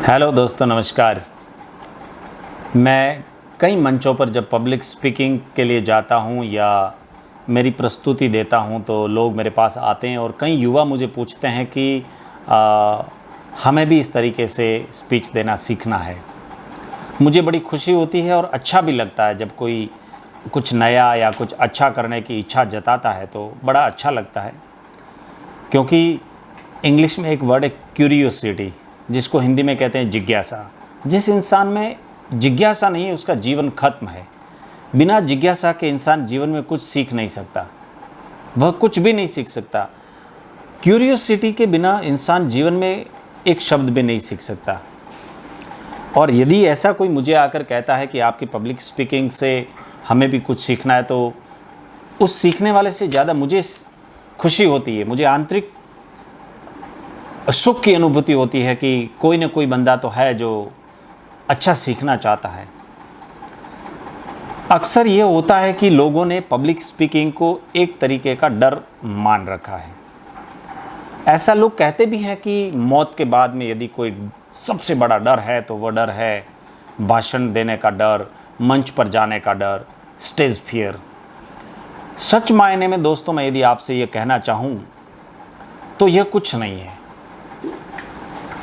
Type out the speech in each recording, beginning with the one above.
Hello दोस्तों, नमस्कार। मैं कई मंचों पर जब पब्लिक स्पीकिंग के लिए जाता हूं या मेरी प्रस्तुति देता हूं तो लोग मेरे पास आते हैं और कई युवा मुझे पूछते हैं कि हमें भी इस तरीके से स्पीच देना सीखना है। मुझे बड़ी खुशी होती है और अच्छा भी लगता है जब कोई कुछ नया या कुछ अच्छा करने की इच्छा जताता है तो बड़ा अच्छा लगता है, क्योंकि इंग्लिश में एक वर्ड है क्यूरियोसिटी, जिसको हिंदी में कहते हैं जिज्ञासा। जिस इंसान में जिज्ञासा नहीं है उसका जीवन खत्म है। बिना जिज्ञासा के इंसान जीवन में कुछ सीख नहीं सकता, वह कुछ भी नहीं सीख सकता। क्यूरियोसिटी के बिना इंसान जीवन में एक शब्द भी नहीं सीख सकता। और यदि ऐसा कोई मुझे आकर कहता है कि आपकी पब्लिक स्पीकिंग से हमें भी कुछ सीखना है, तो उस सीखने वाले से ज़्यादा मुझे खुशी होती है, मुझे आंतरिक सुख की अनुभूति होती है कि कोई न कोई बंदा तो है जो अच्छा सीखना चाहता है। अक्सर ये होता है कि लोगों ने पब्लिक स्पीकिंग को एक तरीके का डर मान रखा है। ऐसा लोग कहते भी हैं कि मौत के बाद में यदि कोई सबसे बड़ा डर है तो वह डर है भाषण देने का डर, मंच पर जाने का डर, स्टेज फियर। सच मायने में दोस्तों, मैं यदि आपसे ये कहना चाहूँ तो यह कुछ नहीं है।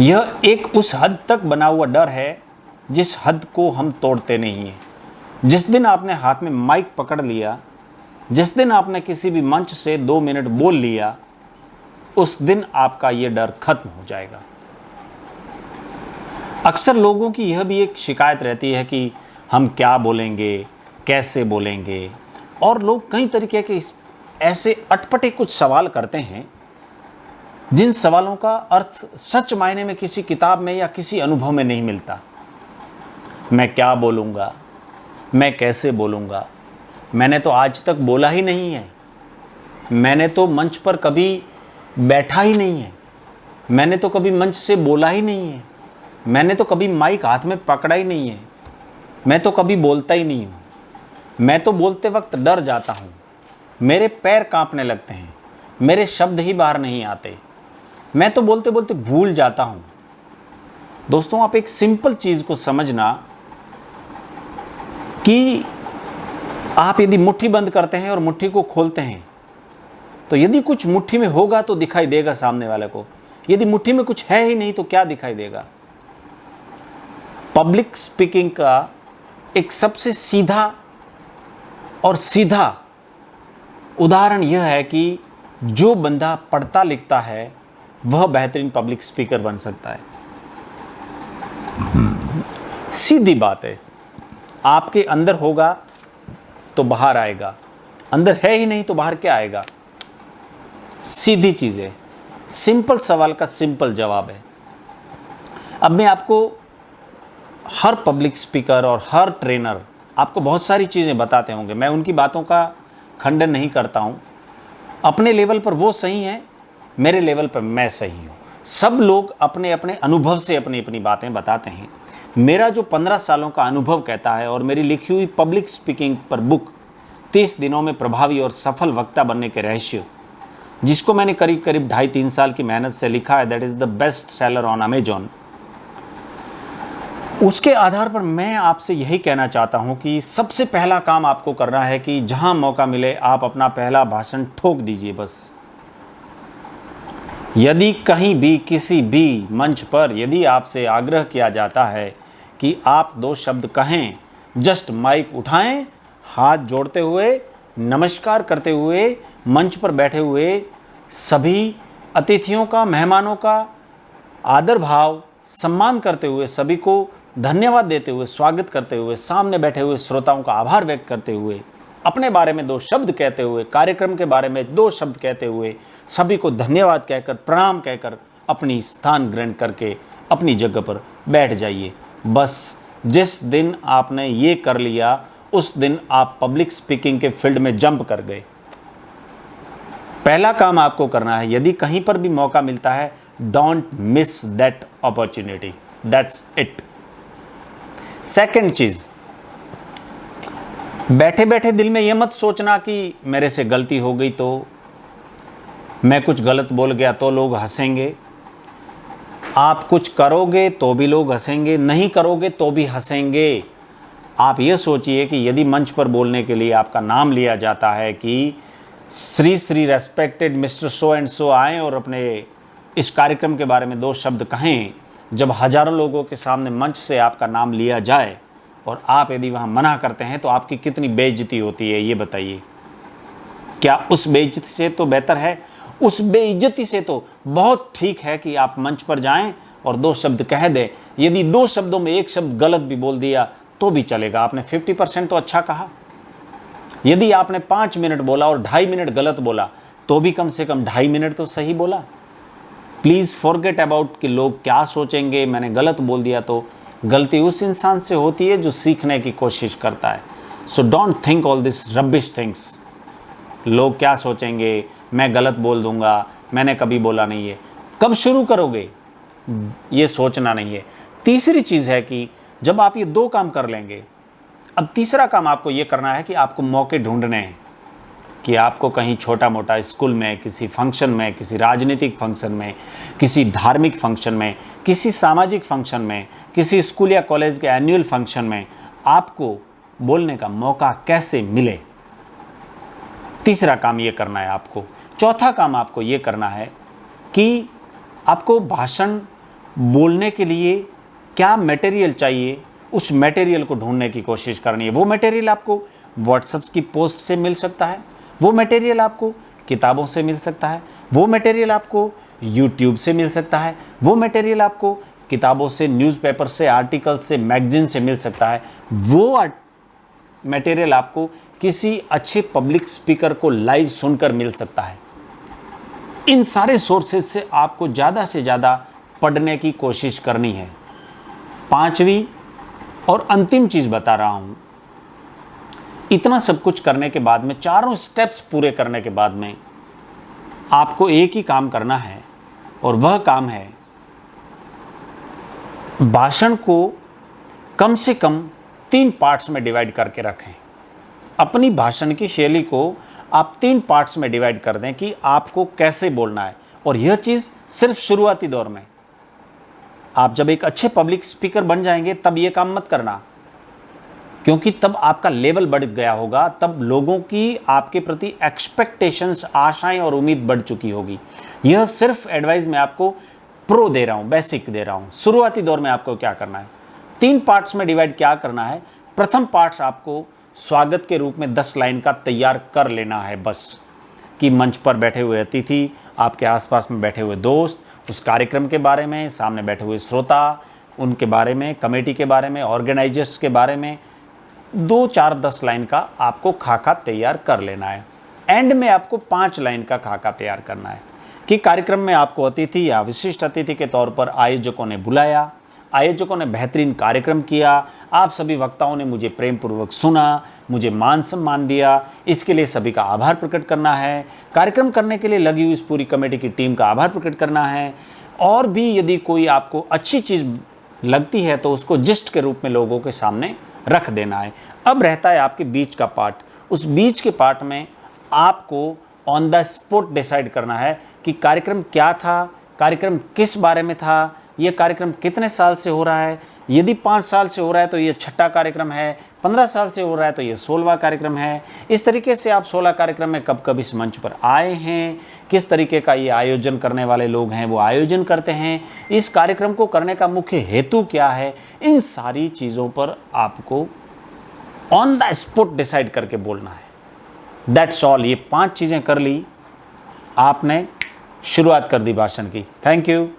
यह एक उस हद तक बना हुआ डर है जिस हद को हम तोड़ते नहीं हैं। जिस दिन आपने हाथ में माइक पकड़ लिया, जिस दिन आपने किसी भी मंच से 2 मिनट बोल लिया, उस दिन आपका यह डर खत्म हो जाएगा। अक्सर लोगों की यह भी एक शिकायत रहती है कि हम क्या बोलेंगे, कैसे बोलेंगे, और लोग कई तरीके के ऐसे अटपटे कुछ सवाल करते हैं जिन सवालों का अर्थ सच मायने में किसी किताब में या किसी अनुभव में नहीं मिलता। मैं क्या बोलूँगा, मैं कैसे बोलूँगा, मैंने तो आज तक बोला ही नहीं है, मैंने तो मंच पर कभी बैठा ही नहीं है, मैंने तो कभी मंच से बोला ही नहीं है, मैंने तो कभी माइक हाथ में पकड़ा ही नहीं है, मैं तो कभी बोलता ही नहीं हूँ, मैं तो बोलते वक्त डर जाता हूँ, मेरे पैर कांपने लगते हैं, मेरे शब्द ही बाहर नहीं आते, मैं तो बोलते बोलते भूल जाता हूँ। दोस्तों, आप एक सिंपल चीज़ को समझना कि आप यदि मुट्ठी बंद करते हैं और मुट्ठी को खोलते हैं तो यदि कुछ मुट्ठी में होगा तो दिखाई देगा सामने वाले को, यदि मुट्ठी में कुछ है ही नहीं तो क्या दिखाई देगा। पब्लिक स्पीकिंग का एक सबसे सीधा और सीधा उदाहरण यह है कि जो बंदा पढ़ता लिखता है वह बेहतरीन पब्लिक स्पीकर बन सकता है। सीधी बात है, आपके अंदर होगा तो बाहर आएगा, अंदर है ही नहीं तो बाहर क्या आएगा। सीधी चीज़ है, सिंपल सवाल का सिंपल जवाब है। अब मैं आपको हर पब्लिक स्पीकर और हर ट्रेनर आपको बहुत सारी चीज़ें बताते होंगे, मैं उनकी बातों का खंडन नहीं करता हूँ। अपने लेवल पर वो सही हैं, मेरे लेवल पर मैं सही हूँ। सब लोग अपने अपने अनुभव से अपनी अपनी बातें बताते हैं। मेरा जो 15 सालों का अनुभव कहता है और मेरी लिखी हुई पब्लिक स्पीकिंग पर बुक 30 दिनों में प्रभावी और सफल वक्ता बनने के रहस्य, जिसको मैंने करीब करीब 2.5-3 साल की मेहनत से लिखा है, that is the best seller on Amazon. उसके आधार पर मैं आपसे यही कहना चाहता हूँ कि सबसे पहला काम आपको करना है कि जहाँ मौका मिले आप अपना पहला भाषण ठोक दीजिए। बस यदि कहीं भी किसी भी मंच पर यदि आपसे आग्रह किया जाता है कि आप 2 शब्द कहें, जस्ट माइक उठाएं, हाथ जोड़ते हुए, नमस्कार करते हुए, मंच पर बैठे हुए सभी अतिथियों का, मेहमानों का आदर भाव, सम्मान करते हुए, सभी को धन्यवाद देते हुए, स्वागत करते हुए, सामने बैठे हुए श्रोताओं का आभार व्यक्त करते हुए, अपने बारे में 2 शब्द कहते हुए, कार्यक्रम के बारे में 2 शब्द कहते हुए, सभी को धन्यवाद कहकर, प्रणाम कहकर अपनी स्थान ग्रहण करके अपनी जगह पर बैठ जाइए। बस जिस दिन आपने ये कर लिया उस दिन आप पब्लिक स्पीकिंग के फील्ड में जंप कर गए। पहला काम आपको करना है, यदि कहीं पर भी मौका मिलता है, don't miss that opportunity, that's it. Second चीज़, बैठे बैठे दिल में यह मत सोचना कि मेरे से गलती हो गई तो, मैं कुछ गलत बोल गया तो लोग हंसेंगे। आप कुछ करोगे तो भी लोग हंसेंगे, नहीं करोगे तो भी हंसेंगे। आप ये सोचिए कि यदि मंच पर बोलने के लिए आपका नाम लिया जाता है कि Shri Shri respected mister so and so आएँ और अपने इस कार्यक्रम के बारे में 2 शब्द कहें, जब हज़ारों लोगों के सामने मंच से आपका नाम लिया जाए और आप यदि वहाँ मना करते हैं तो आपकी कितनी बेइज्जती होती है, ये बताइए। क्या उस बेइज्जती से तो बेहतर है, उस बेइज्जती से तो बहुत ठीक है कि आप मंच पर जाएं और 2 शब्द कह दें। यदि 2 शब्दों में 1 शब्द गलत भी बोल दिया तो भी चलेगा, आपने 50% तो अच्छा कहा। यदि आपने 5 मिनट बोला और 2.5 मिनट गलत बोला तो भी कम से कम 2.5 मिनट तो सही बोला। प्लीज़ फॉरगेट अबाउट कि लोग क्या सोचेंगे, मैंने गलत बोल दिया तो। गलती उस इंसान से होती है जो सीखने की कोशिश करता है। So don't think all this rubbish things. लोग क्या सोचेंगे, मैं गलत बोल दूंगा, मैंने कभी बोला नहीं है। कब शुरू करोगे, ये सोचना नहीं है। तीसरी चीज़ है कि जब आप ये 2 काम कर लेंगे, अब तीसरा काम आपको ये करना है कि आपको मौके ढूंढने हैं कि आपको कहीं छोटा मोटा स्कूल में, किसी फंक्शन में, किसी राजनीतिक फंक्शन में, किसी धार्मिक फंक्शन में, किसी सामाजिक फंक्शन में, किसी स्कूल या कॉलेज के एनुअल फंक्शन में आपको बोलने का मौका कैसे मिले। तीसरा काम ये करना है आपको। चौथा काम आपको ये करना है कि आपको भाषण बोलने के लिए क्या मटेरियल चाहिए, उस मटेरियल को ढूंढने की कोशिश करनी है। वो मटेरियल आपको व्हाट्सएप की पोस्ट से मिल सकता है, वो मटेरियल आपको किताबों से मिल सकता है, वो मटेरियल आपको यूट्यूब से मिल सकता है, वो मटेरियल आपको किताबों से, न्यूज़पेपर से, आर्टिकल से, मैगजीन से मिल सकता है, वो मटेरियल आपको किसी अच्छे पब्लिक स्पीकर को लाइव सुनकर मिल सकता है। इन सारे सोर्सेज से आपको ज़्यादा से ज़्यादा पढ़ने की कोशिश करनी है। 5वीं और अंतिम चीज़ बता रहा हूँ, इतना सब कुछ करने के बाद में, चारों स्टेप्स पूरे करने के बाद में आपको एक ही काम करना है और वह काम है भाषण को कम से कम 3 पार्ट्स में डिवाइड करके रखें। अपनी भाषण की शैली को आप 3 पार्ट्स में डिवाइड कर दें कि आपको कैसे बोलना है। और यह चीज़ सिर्फ शुरुआती दौर में, आप जब एक अच्छे पब्लिक स्पीकर बन जाएंगे तब ये काम मत करना, क्योंकि तब आपका लेवल बढ़ गया होगा, तब लोगों की आपके प्रति एक्सपेक्टेशंस, आशाएं और उम्मीद बढ़ चुकी होगी। यह सिर्फ एडवाइस मैं आपको प्रो दे रहा हूँ, बेसिक दे रहा हूँ। शुरुआती दौर में आपको क्या करना है, 3 पार्ट्स में डिवाइड क्या करना है। प्रथम पार्ट्स आपको स्वागत के रूप में 10 लाइन का तैयार कर लेना है बस, कि मंच पर बैठे हुए अतिथि, आपके आसपास में बैठे हुए दोस्त, उस कार्यक्रम के बारे में, सामने बैठे हुए श्रोता, उनके बारे में, कमेटी के बारे में, ऑर्गेनाइजर्स के बारे में 2, 4, 10 लाइन का आपको खाका तैयार कर लेना है। एंड में आपको 5 लाइन का खाका तैयार करना है कि कार्यक्रम में आपको अतिथि या विशिष्ट अतिथि के तौर पर आयोजकों ने बुलाया, आयोजकों ने बेहतरीन कार्यक्रम किया, आप सभी वक्ताओं ने मुझे प्रेम पूर्वक सुना, मुझे मान सम्मान दिया, इसके लिए सभी का आभार प्रकट करना है। कार्यक्रम करने के लिए लगी हुई इस पूरी कमेटी की टीम का आभार प्रकट करना है। और भी यदि कोई आपको अच्छी चीज़ लगती है तो उसको जिस्ट के रूप में लोगों के सामने रख देना है। अब रहता है आपके बीच का पार्ट। उस बीच के पार्ट में आपको ऑन द स्पॉट डिसाइड करना है कि कार्यक्रम क्या था, कार्यक्रम किस बारे में था, ये कार्यक्रम कितने साल से हो रहा है। यदि 5 साल से हो रहा है तो ये 6ठा कार्यक्रम है, 15 साल से हो रहा है तो ये 16वां कार्यक्रम है। इस तरीके से आप 16 कार्यक्रम में कब कब इस मंच पर आए हैं, किस तरीके का ये आयोजन करने वाले लोग हैं वो आयोजन करते हैं, इस कार्यक्रम को करने का मुख्य हेतु क्या है, इन सारी चीज़ों पर आपको ऑन द स्पॉट डिसाइड करके बोलना है। That's all. ये 5 चीज़ें कर ली, आपने शुरुआत कर दी भाषण की। Thank you.